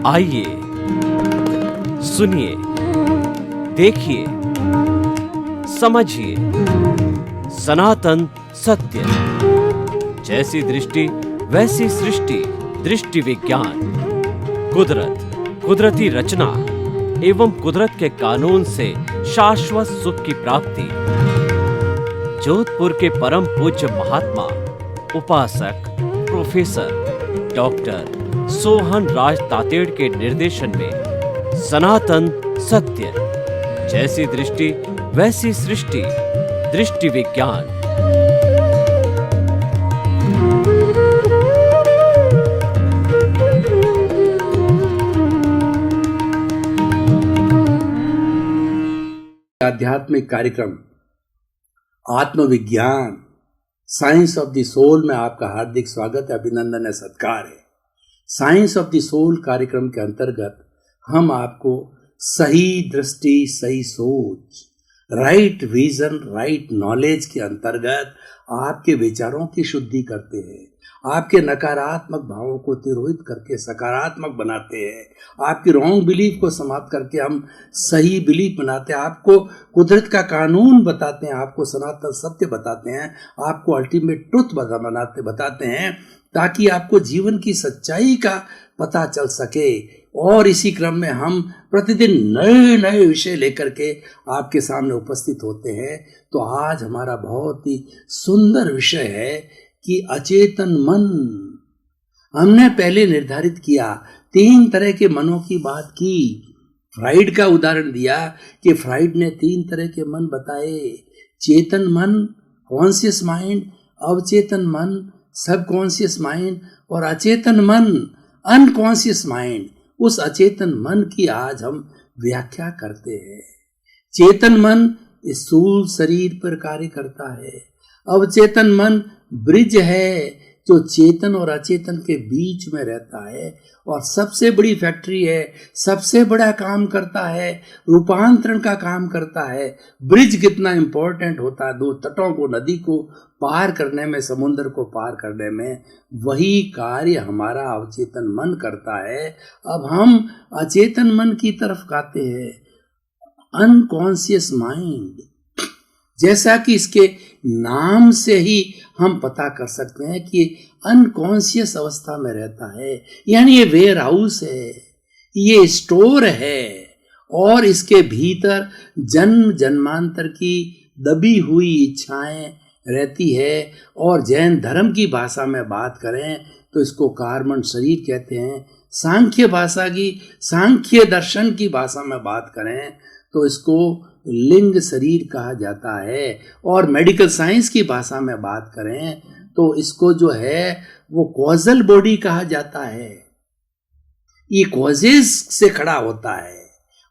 आइए सुनिए, देखिए, समझिए सनातन सत्य। जैसी दृष्टि वैसी सृष्टि, दृष्टि विज्ञान। कुदरत, कुदरती रचना एवं कुदरत के कानून से शाश्वत सुख की प्राप्ति। जोधपुर के परम पूज्य महात्मा उपासक प्रोफेसर डॉक्टर सोहन राज तातेड़ के निर्देशन में सनातन सत्य। जैसी दृष्टि वैसी सृष्टि, दृष्टि विज्ञान। आध्यात्मिक कार्यक्रम आत्मविज्ञान, साइंस ऑफ द सोल में आपका हार्दिक स्वागत है, अभिनंदन है, सत्कार है। साइंस ऑफ द सोल कार्यक्रम के अंतर्गत हम आपको सही दृष्टि, सही सोच, राइट विजन, राइट नॉलेज के अंतर्गत आपके विचारों की शुद्धि करते हैं, आपके नकारात्मक भावों को तिरोहित करके सकारात्मक बनाते हैं, आपकी रॉन्ग बिलीफ को समाप्त करके हम सही बिलीफ बनाते हैं, आपको कुदरत का कानून बताते हैं, आपको सनातन सत्य बताते हैं, आपको अल्टीमेट ट्रुथ बताते हैं, ताकि आपको जीवन की सच्चाई का पता चल सके। और इसी क्रम में हम प्रतिदिन नए नए विषय लेकर के आपके सामने उपस्थित होते हैं। तो आज हमारा बहुत ही सुंदर विषय है कि अचेतन मन। हमने पहले निर्धारित किया, 3 तरह के मनों की बात की। फ्राइड का उदाहरण दिया कि फ्राइड ने 3 तरह के मन बताए: चेतन मन, कॉन्शियस माइंड, अवचेतन मन, सबकॉन्शियस माइंड, और अचेतन मन, अनकॉन्शियस माइंड। उस अचेतन मन की आज हम व्याख्या करते हैं। चेतन मन स्थूल शरीर पर कार्य करता है। अवचेतन मन ब्रिज है जो चेतन और अचेतन के बीच में रहता है और सबसे बड़ी फैक्ट्री है, सबसे बड़ा काम करता है, रूपांतरण का काम करता है। ब्रिज कितना इंपॉर्टेंट होता है 2 तटों को, नदी को पार करने में, समुद्र को पार करने में, वही कार्य हमारा अवचेतन मन करता है। अब हम अचेतन मन की तरफ आते हैं, अनकॉन्शियस माइंड। जैसा कि इसके नाम से ही हम पता कर सकते हैं कि अनकॉन्शियस अवस्था में रहता है, यानी ये वेयर हाउस है, ये स्टोर है, और इसके भीतर जन्म जन्मांतर की दबी हुई इच्छाएं रहती है। और जैन धर्म की भाषा में बात करें तो इसको कार्बन शरीर कहते हैं। सांख्य दर्शन की भाषा में बात करें तो इसको लिंग शरीर कहा जाता है। और मेडिकल साइंस की भाषा में बात करें तो इसको जो है वो कॉजल बॉडी कहा जाता है। ये कॉजेस से खड़ा होता है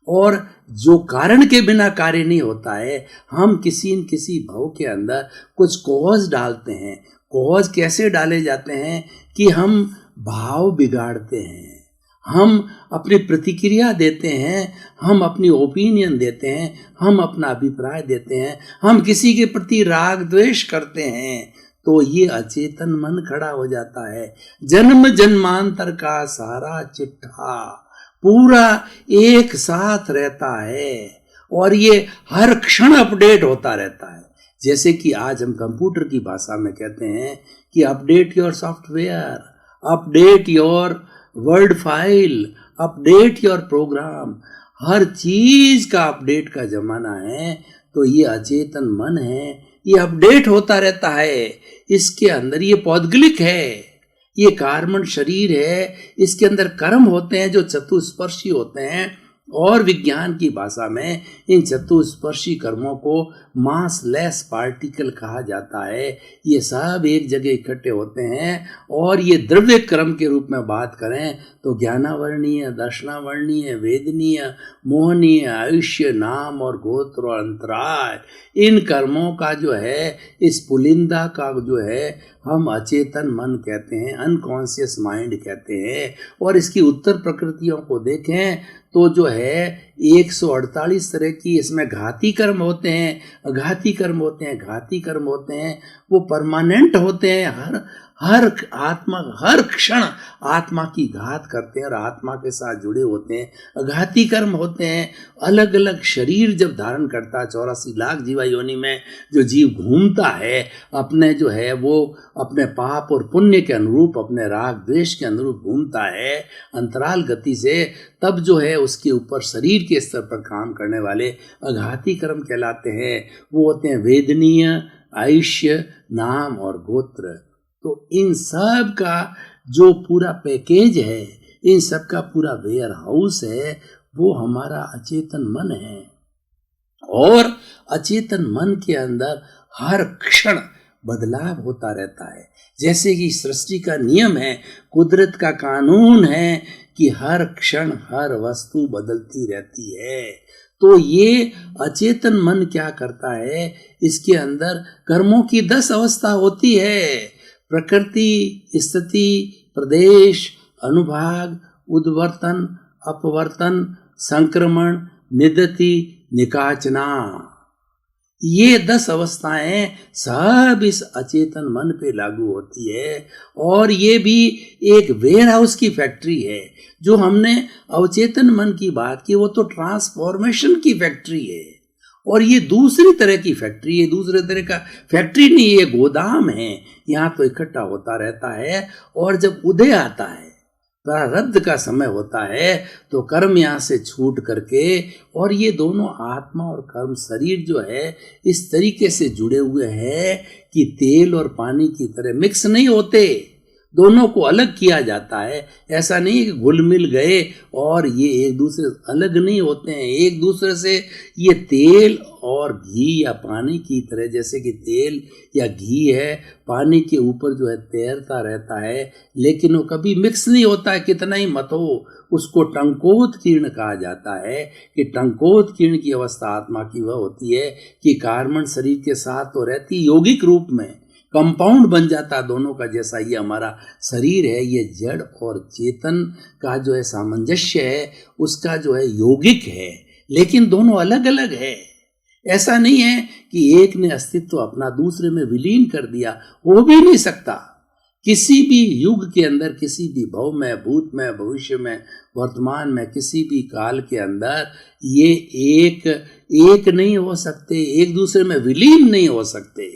और जो कारण के बिना कार्य नहीं होता है। हम किसी न किसी भाव के अंदर कुछ कॉज डालते हैं। कॉज कैसे डाले जाते हैं कि हम भाव बिगाड़ते हैं, हम अपनी प्रतिक्रिया देते हैं, हम अपनी ओपिनियन देते हैं, हम अपना अभिप्राय देते हैं, हम किसी के प्रति राग द्वेष करते हैं, तो ये अचेतन मन खड़ा हो जाता है। जन्म जन्मांतर का सारा चिट्ठा पूरा एक साथ रहता है और ये हर क्षण अपडेट होता रहता है। जैसे कि आज हम कंप्यूटर की भाषा में कहते हैं कि update your software, update your word file, update your program. हर चीज का अपडेट का जमाना है। तो ये अचेतन मन है, ये अपडेट होता रहता है। इसके अंदर ये पौद्गलिक है, ये कार्बन शरीर है, इसके अंदर कर्म होते हैं जो चतुस्पर्शी होते हैं। और विज्ञान की भाषा में इन चतुस्पर्शी कर्मों को मासलेस पार्टिकल कहा जाता है। ये सब एक जगह इकट्ठे होते हैं और ये द्रव्य कर्म के रूप में बात करें तो ज्ञानावर्णीय, दर्शनावर्णीय, वेदनीय, मोहनीय, आयुष्य, नाम और गोत्र और अंतराय, इन कर्मों का जो है, इस पुलिंदा का जो है हम अचेतन मन कहते हैं, अनकॉन्शियस माइंड कहते हैं। और इसकी उत्तर प्रकृतियों को देखें तो जो है 148 तरह की इसमें घाती कर्म होते हैं, अघाती कर्म होते हैं, घाती कर्म होते हैं। वो परमानेंट होते हैं, हर क्षण आत्मा की घात करते हैं और आत्मा के साथ जुड़े होते हैं, घाती कर्म होते हैं। अलग अलग शरीर जब धारण करता है, 84 लाख जीवा योनि में जो जीव घूमता है, अपने जो है वो अपने पाप और पुण्य के अनुरूप, अपने राग द्वेष के अनुरूप घूमता है अंतराल गति से, तब जो है उसके ऊपर शरीर के स्तर पर काम करने वाले अघाती कर्म कहलाते हैं। वो होते हैं वेदनीय, आयुष्य, नाम और गोत्र। तो इन सब का जो पूरा पैकेज है, इन सब का पूरा वेयर हाउस है, वो हमारा अचेतन मन है। और अचेतन मन के अंदर हर क्षण बदलाव होता रहता है। जैसे कि सृष्टि का नियम है, कुदरत का कानून है कि हर क्षण हर वस्तु बदलती रहती है। तो ये अचेतन मन क्या करता है, इसके अंदर कर्मों की 10 अवस्था होती है। प्रकृति, स्थिति, प्रदेश, अनुभाग, उद्वर्तन, अपवर्तन, संक्रमण, निदति, निकाचना। ये 10 अवस्थाएं सब इस अचेतन मन पे लागू होती है। और ये भी एक वेयर हाउस की फैक्ट्री है। जो हमने अवचेतन मन की बात की, वो तो ट्रांसफॉर्मेशन की फैक्ट्री है। और ये दूसरी तरह की फैक्ट्री है, दूसरे तरह का फैक्ट्री नहीं, ये गोदाम है। यहाँ तो इकट्ठा होता रहता है। और जब उदय आता है, प्रारब्ध का समय होता है, तो कर्म यहाँ से छूट करके, और ये दोनों आत्मा और कर्म शरीर जो है इस तरीके से जुड़े हुए हैं कि तेल और पानी की तरह मिक्स नहीं होते, दोनों को अलग किया जाता है। ऐसा नहीं है कि घुल मिल गए और ये एक दूसरे से अलग नहीं होते हैं, एक दूसरे से ये तेल और घी या पानी की तरह, जैसे कि तेल या घी है, पानी के ऊपर जो है तैरता रहता है, लेकिन वो कभी मिक्स नहीं होता है। कितना ही मत हो, उसको टंकोत्कीर्ण कहा जाता है कि टंकोत्कीर्ण की अवस्था आत्मा की वह होती है कि कार्बन शरीर के साथ तो रहती, यौगिक रूप में कंपाउंड बन जाता दोनों का। जैसा ये हमारा शरीर है, ये जड़ और चेतन का जो है सामंजस्य है, उसका जो है यौगिक है, लेकिन दोनों अलग अलग है। ऐसा नहीं है कि एक ने अस्तित्व अपना दूसरे में विलीन कर दिया, हो भी नहीं सकता। किसी भी युग के अंदर, किसी भी भव में, भूत में, भविष्य में, वर्तमान में, किसी भी काल के अंदर ये एक नहीं हो सकते, एक दूसरे में विलीन नहीं हो सकते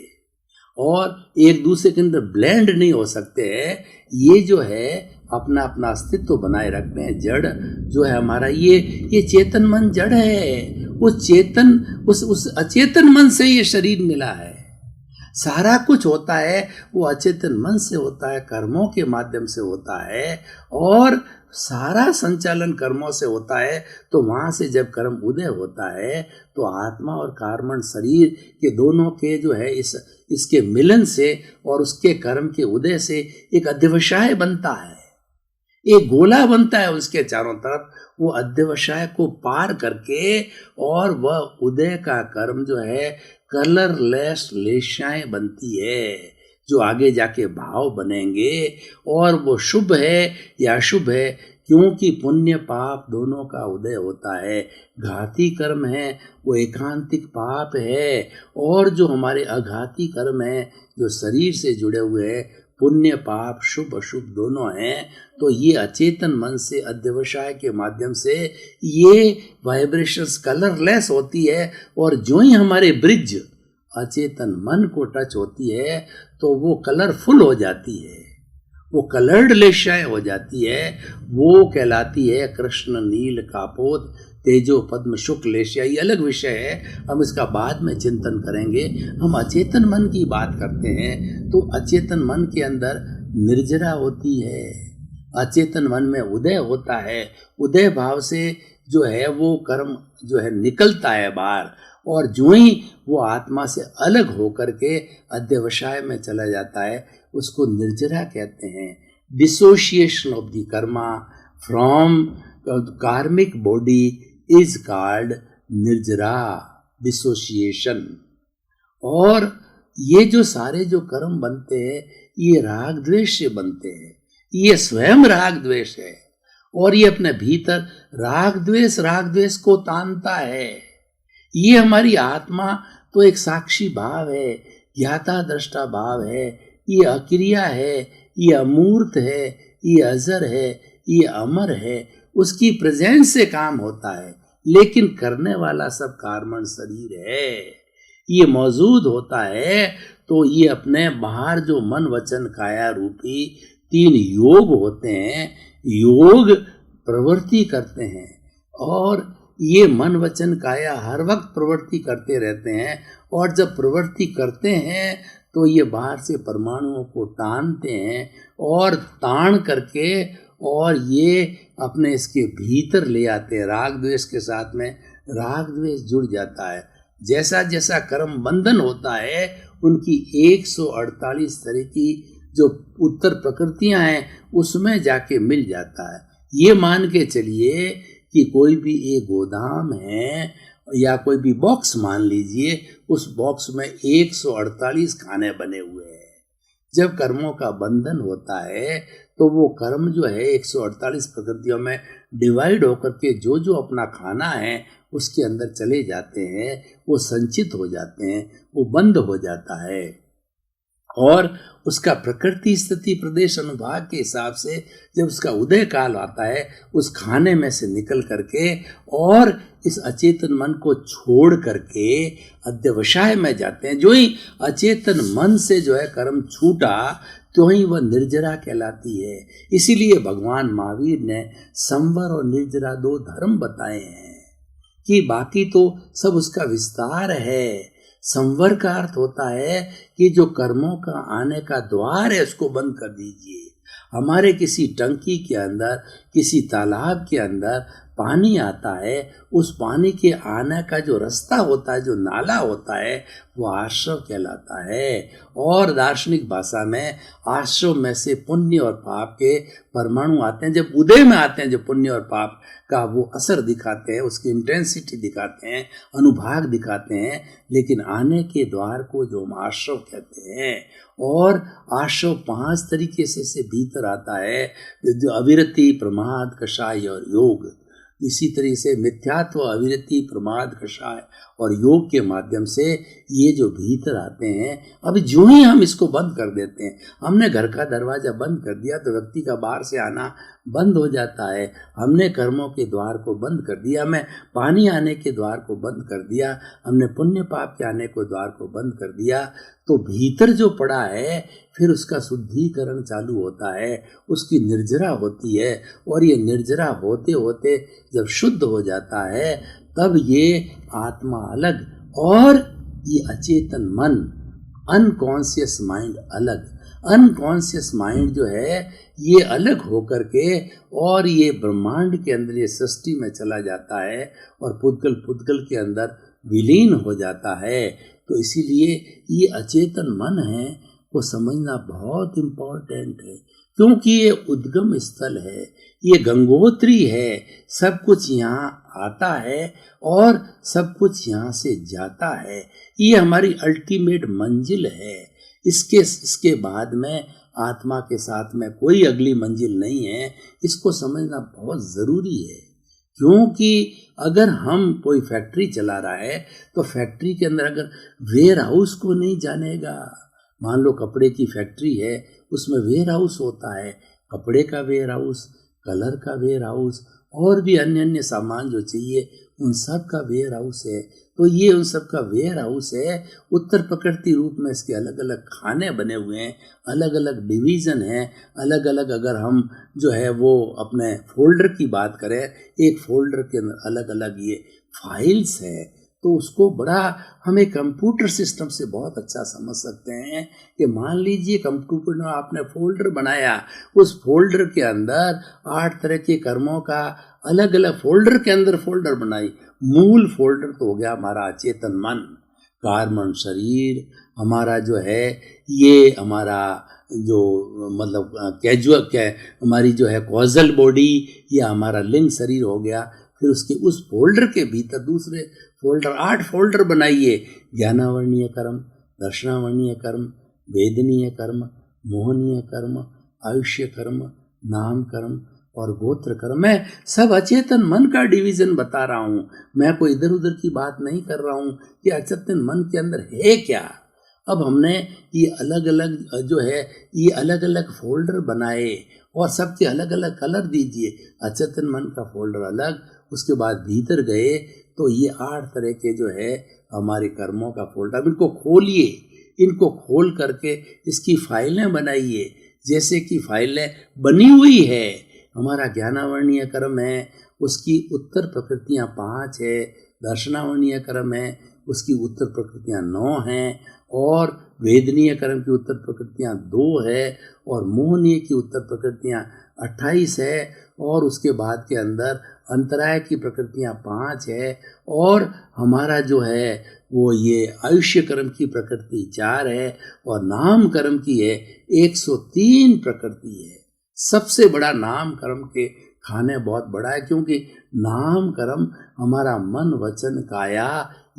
और एक दूसरे के अंदर ब्लेंड नहीं हो सकते हैं। ये जो है अपना अपना अस्तित्व बनाए रखते हैं। जड़ जो है हमारा, ये चेतन मन जड़ है। उस अचेतन मन से ये शरीर मिला है। सारा कुछ होता है वो अचेतन मन से होता है, कर्मों के माध्यम से होता है, और सारा संचालन कर्मों से होता है। तो वहाँ से जब कर्म उदय होता है तो आत्मा और कार्बन शरीर के दोनों के जो है इसके मिलन से और उसके कर्म के उदय से एक अध्यवसाय बनता है, एक गोला बनता है उसके चारों तरफ। वो अध्यवसाय को पार करके और वह उदय का कर्म जो है कलरलेस लेशाएं बनती है, जो आगे जाके भाव बनेंगे। और वो शुभ है या अशुभ है, क्योंकि पुण्य पाप दोनों का उदय होता है। घाती कर्म है वो एकांतिक पाप है, और जो हमारे अघाती कर्म है जो शरीर से जुड़े हुए हैं, पुण्य पाप शुभ अशुभ दोनों हैं। तो ये अचेतन मन से अध्यवसाय के माध्यम से ये वाइब्रेशंस कलरलेस होती है, और जो ही हमारे ब्रिज अचेतन मन को टच होती है तो वो कलरफुल हो जाती है, वो कलर्ड लेशाएं हो जाती है। वो कहलाती है कृष्ण नील कापोत तेजो पद्म शुक्ल लेशिया। ये अलग विषय है, हम इसका बाद में चिंतन करेंगे। हम अचेतन मन की बात करते हैं तो अचेतन मन के अंदर निर्जरा होती है, अचेतन मन में उदय होता है। उदय भाव से जो है वो कर्म जो है निकलता है बाहर, और जो ही वो आत्मा से अलग होकर के अध्यवसाय में चला जाता है उसको निर्जरा कहते हैं। Dissociation of the Karma from कार्मिक बॉडी इज कॉल्ड निर्जरा, डिसोशिएशन। और ये जो सारे जो कर्म बनते हैं ये राग द्वेष से बनते हैं, ये स्वयं राग द्वेष है, और ये अपने भीतर राग द्वेष को तानता है। ये हमारी आत्मा तो एक साक्षी भाव है, ज्ञाता दृष्टा भाव है, ये अक्रिया है, ये अमूर्त है, ये अजर है, ये अमर है, उसकी प्रेजेंस से काम होता है। लेकिन करने वाला सब कार्बन शरीर है, ये मौजूद होता है। तो ये अपने बाहर जो मन वचन काया रूपी 3 योग होते हैं, योग प्रवृत्ति करते हैं, और ये मन वचन काया हर वक्त प्रवृत्ति करते रहते हैं। और जब प्रवृत्ति करते हैं तो ये बाहर से परमाणुओं को तानते हैं, और तान करके और ये अपने इसके भीतर ले आते हैं। राग द्वेष के साथ में राग द्वेष जुड़ जाता है। जैसा जैसा कर्म बंधन होता है, उनकी 148 तरह की जो उत्तर प्रकृतियां हैं उसमें जाके मिल जाता है। ये मान के चलिए कि कोई भी एक गोदाम है या कोई भी बॉक्स मान लीजिए, उस बॉक्स में 148 खाने बने हुए हैं। जब कर्मों का बंधन होता है तो वो कर्म जो है 148 प्रकृतियों में डिवाइड होकर के जो जो अपना खाना है उसके अंदर चले जाते हैं, वो संचित हो जाते हैं, वो बंद हो जाता है। और उसका प्रकृति स्थिति प्रदेश अनुभाग के हिसाब से जब उसका उदय काल आता है, उस खाने में से निकल करके और इस अचेतन मन को छोड़ करके अध्यवसाय में जाते हैं। जो ही अचेतन मन से जो है कर्म छूटा, तो ही वह निर्जरा कहलाती है। इसीलिए भगवान महावीर ने संवर और निर्जरा 2 धर्म बताए हैं, कि बाकी तो सब उसका विस्तार है। संवर का अर्थ होता है कि जो कर्मों का आने का द्वार है उसको बंद कर दीजिए। हमारे किसी टंकी के अंदर, किसी तालाब के अंदर पानी आता है, उस पानी के आने का जो रास्ता होता है, जो नाला होता है, वो आश्रव कहलाता है। और दार्शनिक भाषा में आश्रव में से पुण्य और पाप के परमाणु आते हैं। जब उदय में आते हैं, जब पुण्य और पाप का वो असर दिखाते हैं, उसकी इंटेंसिटी दिखाते हैं, अनुभाग दिखाते हैं। लेकिन आने के द्वार को जो हम आश्रव कहते हैं, और आश्रव 5 तरीके से भीतर आता है, जो अविरति, प्रमाद, कषाय और योग। इसी तरह से मिथ्यात्व, अविरति, प्रमाद, कषाय और योग के माध्यम से ये जो भीतर आते हैं, अभी जो ही हम इसको बंद कर देते हैं, हमने घर का दरवाजा बंद कर दिया तो व्यक्ति का बाहर से आना बंद हो जाता है। हमने कर्मों के द्वार को बंद कर दिया, हमने पानी आने के द्वार को बंद कर दिया, हमने पुण्य पाप के आने के द्वार को बंद कर दिया, तो भीतर जो पड़ा है फिर उसका शुद्धिकरण चालू होता है, उसकी निर्जरा होती है। और ये निर्जरा होते होते जब शुद्ध हो जाता है, तब ये आत्मा अलग और ये अचेतन मन, अनकॉन्शियस माइंड अलग। अनकॉन्शियस माइंड जो है ये अलग होकर के और ये ब्रह्मांड के अंदर, ये सृष्टि में चला जाता है और पुद्गल के अंदर विलीन हो जाता है। तो इसीलिए ये अचेतन मन है को समझना बहुत इम्पोर्टेंट है, क्योंकि ये उद्गम स्थल है, ये गंगोत्री है। सब कुछ यहाँ आता है और सब कुछ यहाँ से जाता है। ये हमारी अल्टीमेट मंजिल है। इसके बाद में आत्मा के साथ में कोई अगली मंजिल नहीं है। इसको समझना बहुत ज़रूरी है, क्योंकि अगर हम कोई फैक्ट्री चला रहा है तो फैक्ट्री के अंदर अगर वेयर हाउस को नहीं जानेगा, मान लो कपड़े की फैक्ट्री है, उसमें वेयर हाउस होता है, कपड़े का वेयर हाउस, कलर का वेयर हाउस और भी अन्य अन्य सामान जो चाहिए उन सब का वेयर हाउस है। तो ये उन सब का वेयर हाउस है। उत्तर प्रकृति रूप में इसके अलग अलग खाने बने हुए हैं, अलग अलग डिवीज़न हैं, अलग अलग। अगर हम जो है वो अपने फोल्डर की बात करें, एक फोल्डर के अंदर अलग अलग ये फाइल्स हैं, तो उसको बड़ा हम एक कंप्यूटर सिस्टम से बहुत अच्छा समझ सकते हैं कि मान लीजिए कंप्यूटर में आपने फोल्डर बनाया, उस फोल्डर के अंदर 8 तरह के कर्मों का अलग अलग फोल्डर के अंदर फोल्डर बनाई। मूल फोल्डर तो हो गया हमारा अचेतन मन, कार्बन शरीर, हमारा जो है ये हमारा जो मतलब हमारी जो है कॉजल बॉडी या हमारा लिंग शरीर हो गया। फिर उसके उस फोल्डर के भीतर दूसरे फोल्डर 8 फोल्डर बनाइए। ज्ञानावर्णीय कर्म, दर्शनावर्णीय कर्म, वेदनीय कर्म, मोहनीय कर्म, आयुष्य कर्म, नाम कर्म और गोत्र कर्म। मैं सब अचेतन मन का डिवीजन बता रहा हूँ, मैं कोई इधर उधर की बात नहीं कर रहा हूँ कि अचेतन मन के अंदर है क्या। अब हमने ये अलग अलग जो है ये अलग अलग फोल्डर बनाए और सबके अलग अलग कलर दीजिए। अचेतन मन का फोल्डर अलग, उसके बाद भीतर गए तो ये 8 तरह के जो है हमारे कर्मों का फोल्डर। अब इनको खोलिए, इनको खोल करके इसकी फाइलें बनाइए। जैसे कि फाइलें बनी हुई है, हमारा ज्ञानावर्णीय कर्म है, उसकी उत्तर प्रकृतियाँ 5 है, दर्शनावर्णीय कर्म है, उसकी उत्तर प्रकृतियाँ 9 हैं, और वेदनीय कर्म की उत्तर प्रकृतियाँ 2 है, और मोहनीय की उत्तर प्रकृतियाँ 28 है, और उसके बाद के अंदर अंतराय की प्रकृतियाँ 5 है, और हमारा जो है वो ये आयुष्य कर्म की प्रकृति 4 है, और नाम कर्म की है 103 प्रकृति है। सबसे बड़ा नाम कर्म के खाने बहुत बड़ा है, क्योंकि नाम कर्म हमारा मन वचन काया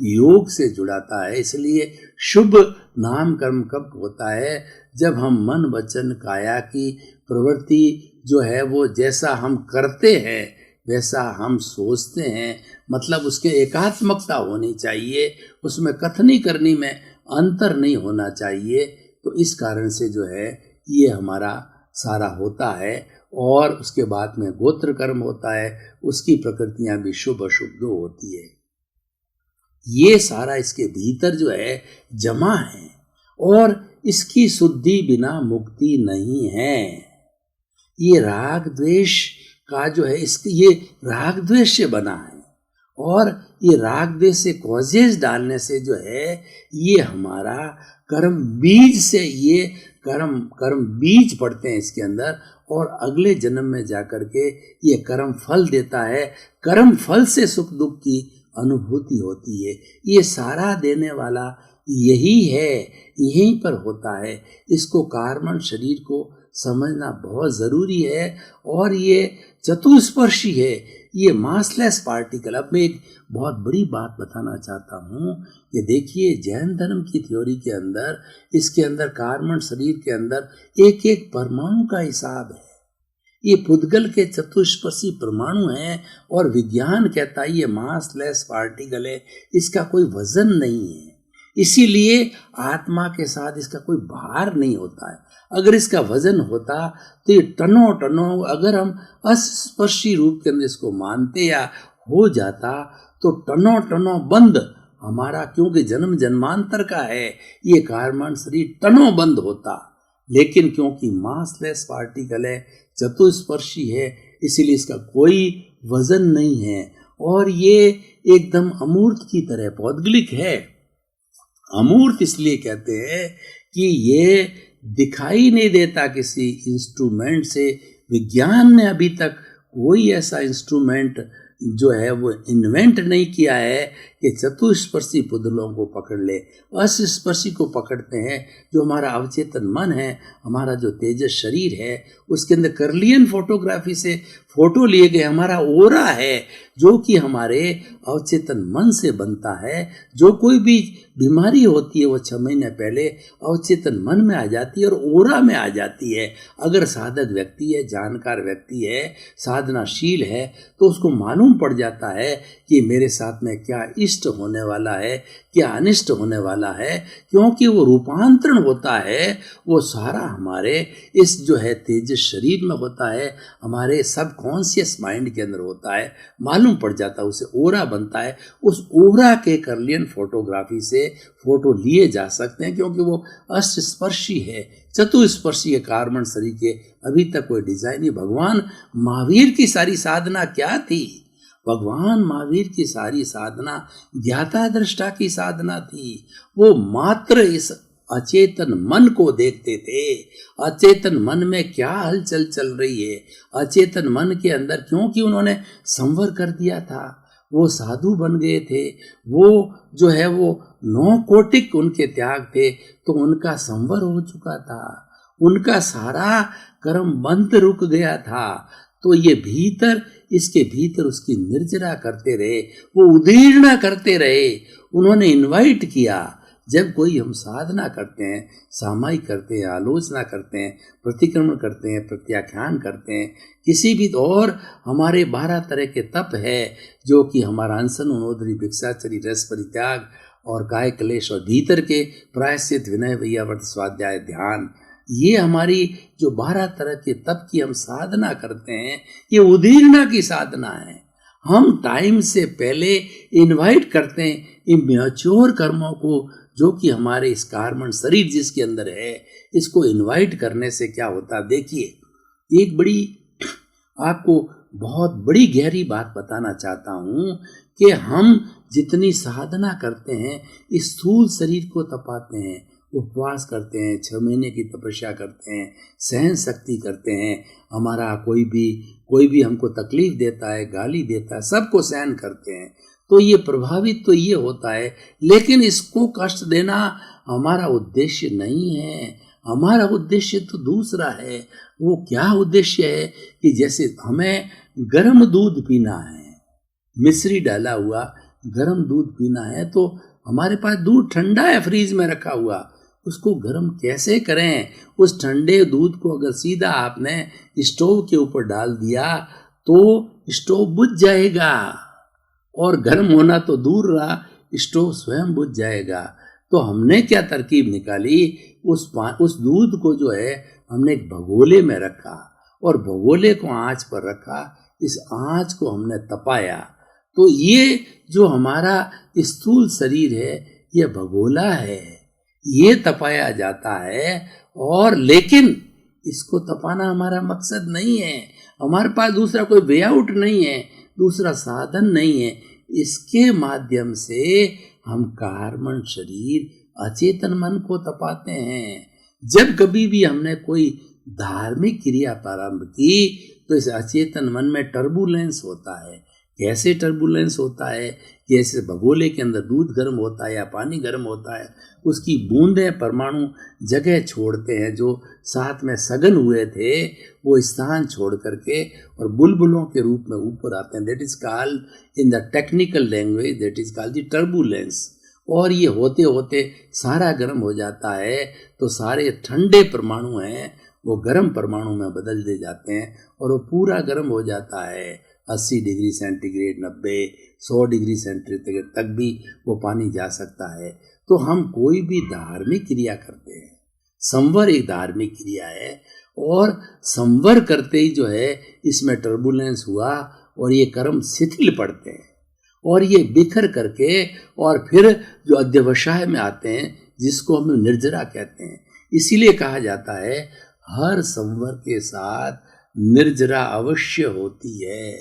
योग से जुड़ाता है। इसलिए शुभ नाम कर्म कब होता है? जब हम मन वचन काया की प्रवृत्ति जो है वो जैसा हम करते हैं वैसा हम सोचते हैं, मतलब उसके एकात्मकता होनी चाहिए, उसमें कथनी करनी में अंतर नहीं होना चाहिए। तो इस कारण से जो है ये हमारा सारा होता है। और उसके बाद में गोत्र कर्म होता है, उसकी प्रकृतियां भी शुभ अशुभ दो होती है। ये सारा इसके भीतर जो है जमा है, और इसकी शुद्धि बिना मुक्ति नहीं है। ये राग द्वेष का जो है ये राग द्वेष से बना है, और ये राग द्वेष से कॉजेज डालने से जो है ये हमारा कर्म बीज से ये कर्म बीज पड़ते हैं इसके अंदर, और अगले जन्म में जाकर के ये कर्म फल देता है। कर्म फल से सुख दुख की अनुभूति होती है। ये सारा देने वाला यही है, यहीं पर होता है। इसको कार्बन शरीर को समझना बहुत ज़रूरी है, और ये चतुस्पर्शी है, ये मासलेस पार्टिकल। अब मैं एक बहुत बड़ी बात बताना चाहता हूँ। ये देखिए जैन धर्म की थ्योरी के अंदर, इसके अंदर कार्बन शरीर के अंदर एक एक परमाणु का हिसाब है। ये पुद्गल के चतुष्पर्शी परमाणु हैं, और विज्ञान कहता है ये मासलेस पार्टिकल है, इसका कोई वजन नहीं है। इसीलिए आत्मा के साथ इसका कोई भार नहीं होता है। अगर इसका वजन होता तो ये टनों टनों, अगर हम अस्पर्शी रूप के अंदर इसको मानते या हो जाता तो टनों टनों बंद हमारा, क्योंकि जन्म जन्मांतर का है ये कार्बन शरीर, टनों बंद होता। लेकिन क्योंकि मासलेस पार्टिकल है, चतुस्पर्शी है, इसीलिए इसका कोई वजन नहीं है, और ये एकदम अमूर्त की तरह पौद्गलिक है। अमूर्त इसलिए कहते हैं कि ये दिखाई नहीं देता किसी इंस्ट्रूमेंट से। विज्ञान ने अभी तक कोई ऐसा इंस्ट्रूमेंट जो है वो इन्वेंट नहीं किया है कि चतुस्पर्शी पुतलों को पकड़ ले। अस्पर्शी को पकड़ते हैं, जो हमारा अवचेतन मन है, हमारा जो तेजस शरीर है, उसके अंदर कर्लियन फोटोग्राफी से फोटो लिए गए हमारा ओरा है, जो कि हमारे अवचेतन मन से बनता है। जो कोई भी बीमारी होती है वो 6 महीने पहले अवचेतन मन में आ जाती है और ओरा में आ जाती है। अगर साधक व्यक्ति है, जानकार व्यक्ति है, साधनाशील है, तो उसको मालूम पड़ जाता है कि मेरे साथ में क्या इष्ट होने वाला है, क्या अनिष्ट होने वाला है, क्योंकि वो रूपांतरण होता है, वो सारा हमारे इस जो है तेजस शरीर में होता है, हमारे सबकॉन्शियस माइंड के अंदर होता है, मालूम पड़ जाता है, उसे ओरा बनता है। उस ओरा के कर्लियन फोटोग्राफी से फोटो लिए जा सकते हैं, क्योंकि वो अष्टस्पर्शी है, चतुस्पर्शी है कार्बन शरीर के। अभी तक कोई डिजाइन नहीं। भगवान महावीर की सारी साधना क्या थी? भगवान महावीर की सारी साधना ज्ञाता दृष्टा की साधना थी। वो मात्र इस अचेतन मन को देखते थे। अचेतन मन में क्या हलचल चल रही है, अचेतन मन के अंदर, क्योंकि उन्होंने संवर कर दिया था, वो साधु बन गए थे, वो जो है वो 9 कोटिक उनके त्याग थे, तो उनका संवर हो चुका था, उनका सारा कर्म बंद रुक गया था। तो ये भीतर, इसके भीतर उसकी निर्जरा करते रहे, वो उदीर्णा करते रहे। उन्होंने इनवाइट किया। जब कोई हम साधना करते हैं, सामायिक करते हैं, आलोचना करते हैं, प्रतिक्रमण करते हैं, प्रत्याख्यान करते हैं, किसी भी, और हमारे 12 तरह के तप है, जो कि हमारा अनशन, उनोदरी, भिक्षाचरी, रस परित्याग और काय क्लेश और भीतर के प्रायश्चित, विनय, वैयावर्त, स्वाध्याय, ध्यान, ये हमारी जो 12 तरह के तप की हम साधना करते हैं, ये उदीर्णा की साधना है। हम टाइम से पहले इनवाइट करते हैं इन मैच्योर कर्मों को, जो कि हमारे इस कार्बन शरीर जिसके अंदर है, इसको इनवाइट करने से क्या होता, देखिए एक बड़ी आपको बहुत बड़ी गहरी बात बताना चाहता हूँ कि हम जितनी साधना करते हैं, इस स्थूल शरीर को तपाते हैं, उपवास करते हैं, 6 महीने की तपस्या करते हैं, सहन शक्ति करते हैं, हमारा कोई भी हमको तकलीफ देता है, गाली देता है, सबको सहन करते हैं, तो ये प्रभावित तो ये होता है, लेकिन इसको कष्ट देना हमारा उद्देश्य नहीं है। हमारा उद्देश्य तो दूसरा है। वो क्या उद्देश्य है कि जैसे हमें गर्म दूध पीना है, मिश्री डाला हुआ गर्म दूध पीना है, तो हमारे पास दूध ठंडा है फ्रीज में रखा हुआ, उसको गर्म कैसे करें? उस ठंडे दूध को अगर सीधा आपने स्टोव के ऊपर डाल दिया तो स्टोव बुझ जाएगा, और गर्म होना तो दूर रहा, स्टोव स्वयं बुझ जाएगा। तो हमने क्या तरकीब निकाली, उस दूध को जो है हमने एक भगोले में रखा और भगोले को आंच पर रखा, इस आंच को हमने तपाया। तो ये जो हमारा स्थूल शरीर है, ये भगोला है, ये तपाया जाता है। और लेकिन इसको तपाना हमारा मकसद नहीं है, हमारे पास दूसरा कोई वे आउट नहीं है, दूसरा साधन नहीं है। इसके माध्यम से हम कार्बन शरीर, अचेतन मन को तपाते हैं। जब कभी भी हमने कोई धार्मिक क्रिया प्रारंभ की तो इस अचेतन मन में टर्बुलेंस होता है। कैसे टर्बुलेंस होता है? जैसे भगोले के अंदर दूध गर्म होता है या पानी गर्म होता है, उसकी बूंदें परमाणु जगह छोड़ते हैं, जो साथ में सघन हुए थे वो स्थान छोड़ करके और बुलबुलों के रूप में ऊपर आते हैं। That is called in the technical language, that is called the turbulence. और ये होते होते सारा गर्म हो जाता है, तो सारे ठंडे परमाणु हैं वो गर्म परमाणु में बदल दे जाते हैं, और वो पूरा गर्म हो जाता है। 80 डिग्री सेंटीग्रेड, 90, 100 डिग्री सेंटीग्रेड तक भी वो पानी जा सकता है। तो हम कोई भी धार्मिक क्रिया करते हैं, संवर एक धार्मिक क्रिया है, और संवर करते ही जो है इसमें टर्बुलेंस हुआ और ये कर्म शिथिल पड़ते हैं, और ये बिखर करके और फिर जो अध्यवसाय में आते हैं, जिसको हम निर्जरा कहते हैं। इसीलिए कहा जाता है हर संवर के साथ निर्जरा अवश्य होती है।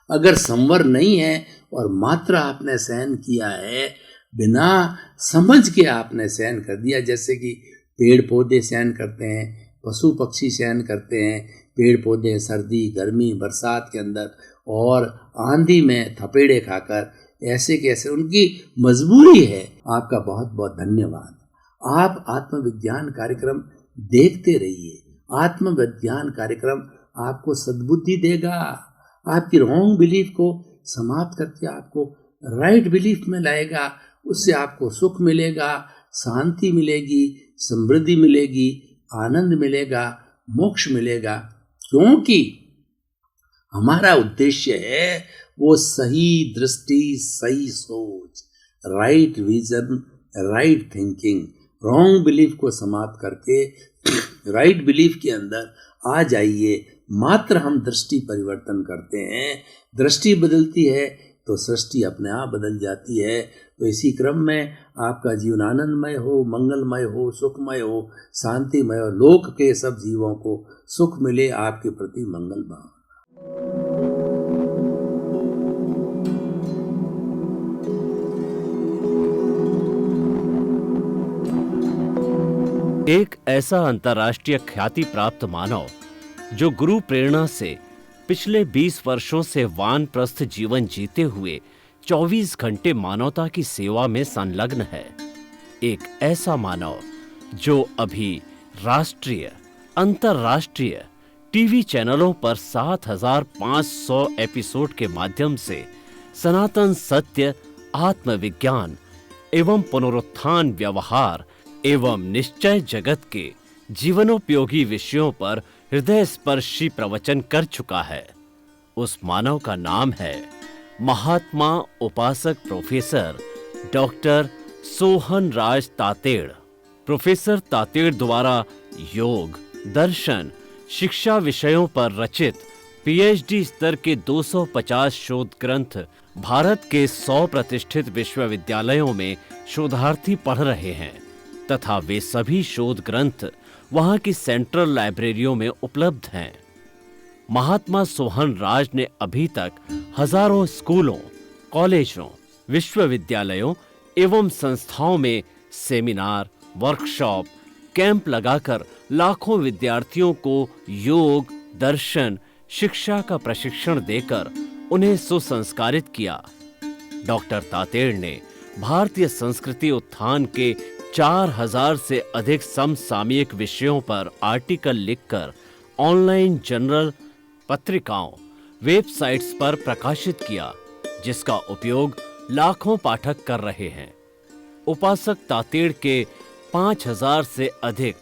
अगर संवर नहीं है और मात्र आपने सहन किया है, बिना समझ के आपने सहन कर दिया, जैसे कि पेड़ पौधे सहन करते हैं, पशु पक्षी सहन करते हैं, पेड़ पौधे सर्दी, गर्मी, बरसात के अंदर और आंधी में थपेड़े खाकर, ऐसे कैसे उनकी मजबूरी है। आपका बहुत बहुत धन्यवाद। आप आत्मविज्ञान कार्यक्रम देखते रहिए। आत्मविज्ञान कार्यक्रम आपको सद्बुद्धि देगा, आपकी रॉन्ग बिलीफ को समाप्त करके आपको राइट बिलीफ में लाएगा। उससे आपको सुख मिलेगा, शांति मिलेगी, समृद्धि मिलेगी, आनंद मिलेगा, मोक्ष मिलेगा। क्योंकि हमारा उद्देश्य है वो सही दृष्टि, सही सोच, right vision, right thinking. Wrong belief को समाप्त करके राइट बिलीफ के अंदर आ जाइए। मात्र हम दृष्टि परिवर्तन करते हैं, दृष्टि बदलती है तो सृष्टि अपने आप बदल जाती है। तो इसी क्रम में आपका जीवन आनंदमय हो, मंगलमय हो, सुखमय हो, शांतिमय हो, लोक के सब जीवों को सुख मिले, आपके प्रति मंगल भाव। एक ऐसा अंतर्राष्ट्रीय ख्याति प्राप्त मानव जो गुरु प्रेरणा से पिछले 20 वर्षों से वानप्रस्थ जीवन जीते हुए 24 घंटे मानवता की सेवा में संलग्न है। एक ऐसा मानव जो अभी राष्ट्रीय, अंतर्राष्ट्रीय टीवी चैनलों पर 7,500 एपिसोड के माध्यम से सनातन सत्य, आत्मविज्ञान एवं पुनरुत्थान व्यवहार एवं निश्चय जगत के जीवनोपयोगी विषयों पर हृदय स्पर्शी प्रवचन कर चुका है। उस मानव का नाम है महात्मा उपासक प्रोफेसर डॉक्टर सोहन राज तातेड़। प्रोफेसर तातेड़ द्वारा योग, दर्शन, शिक्षा विषयों पर रचित पीएचडी स्तर के 250 शोध ग्रंथ भारत के 100 प्रतिष्ठित विश्वविद्यालयों में शोधार्थी पढ़ रहे हैं तथा वे सभी शोध ग्रंथ वहां की सेंट्रल लाइब्रेरियों में उपलब्ध हैं। महात्मा सोहन राज ने अभी तक हजारों स्कूलों, कॉलेजों, विश्वविद्यालयों एवं संस्थाओं में सेमिनार, वर्कशॉप, कैंप लगाकर लाखों विद्यार्थियों को योग, दर्शन, शिक्षा का प्रशिक्षण देकर उन्हें सुसंस्कारित किया। डॉक्टर तातेड़ ने भारतीय संस्कृति उत्थान के 4000 से अधिक समसामयिक विषयों पर आर्टिकल लिखकर ऑनलाइन जर्नल, पत्रिकाओं, वेबसाइट्स पर प्रकाशित किया, जिसका उपयोग लाखों पाठक कर रहे हैं। उपासक तातेड़ के 5000 से अधिक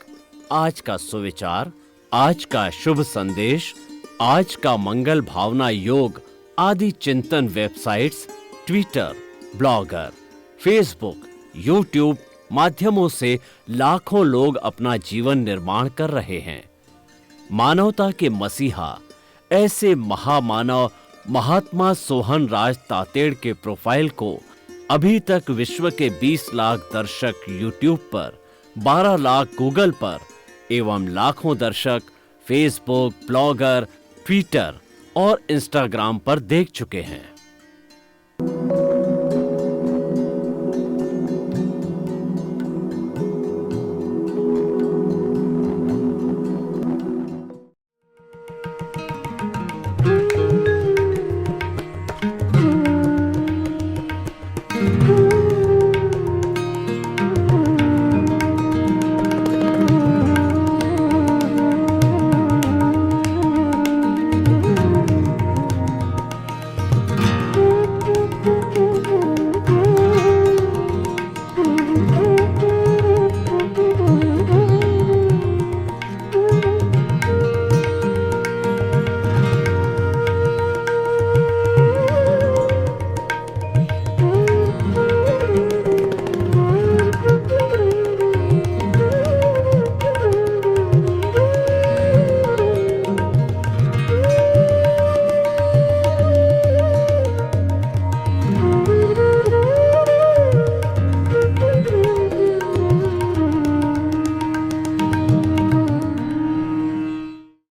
आज का सुविचार, आज का शुभ संदेश, आज का मंगल भावना योग आदि चिंतन websites, Twitter, blogger, Facebook, YouTube माध्यमों से लाखों लोग अपना जीवन निर्माण कर रहे हैं। मानवता के मसीहा ऐसे महामानव महात्मा सोहन राज तातेड़ के प्रोफाइल को अभी तक विश्व के 20 लाख दर्शक यूट्यूब पर, 12 लाख गूगल पर एवं लाखों दर्शक फेसबुक, ब्लॉगर, ट्विटर और इंस्टाग्राम पर देख चुके हैं।